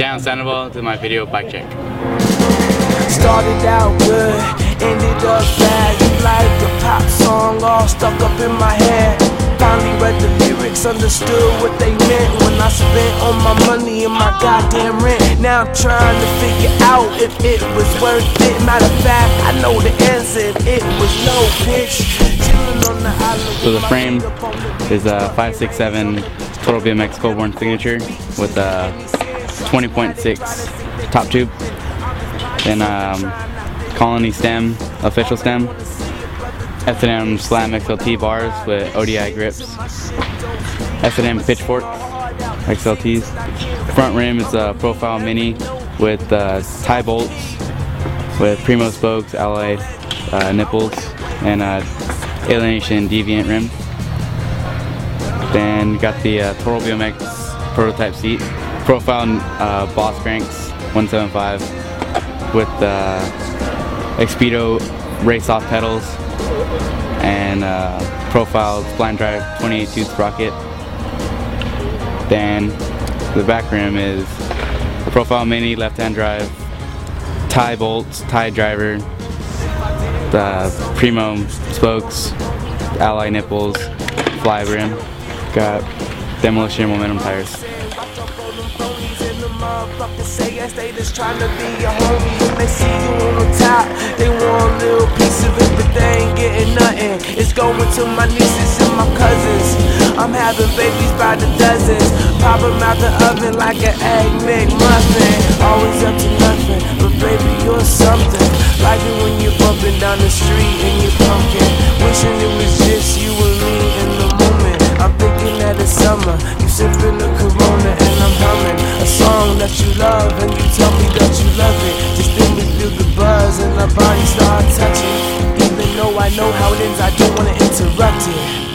Daniel Sandoval to my video Bike Check. Started out good, ended up bad. Like a pop song all stuck up in my head. Finally read the lyrics, understood what they meant when I spent all my money and my goddamn rent. Now I'm trying to figure out if it was worth it. Matter of fact, I know the answer. It was no bitch. Chilling on the island. So the frame is a 567 Total BMX Coborn signature with a 20.6 top tube. Then Colony stem, official stem. S&M Slam XLT bars with ODI grips. S&M pitchfork XLTs. Front rim is a profile mini with tie bolts with Primo spokes, alloy nipples, and alienation deviant rim. Then got the Total BMX prototype seat. Profile Boss cranks 175 with Expedo race off pedals and profile spline drive 28 tooth sprocket. Then the back rim is a profile mini left hand drive, tie bolts, tie driver, the Primo spokes, alloy nipples, fly rim. Got demolition momentum tires. Motherfuckers say yes, they just tryna be a homie. When they see you on the top, they want a little piece of it, but they ain't getting nothing. It's going to my nieces and my cousins. I'm having babies by the dozens. Pop them out the oven like an egg McMuffin. Always up to nothing, but baby, you're something. Like it when you're bumping down the street and you're pumpkin. Wishing it was just you and me in the moment. I'm thinking that it's summer. You sipping the Corona and I'm humming a song that you love, and you tell me that you love it. Just then we feel the buzz and our bodies start touching. Even though I know how it ends, I don't wanna interrupt it.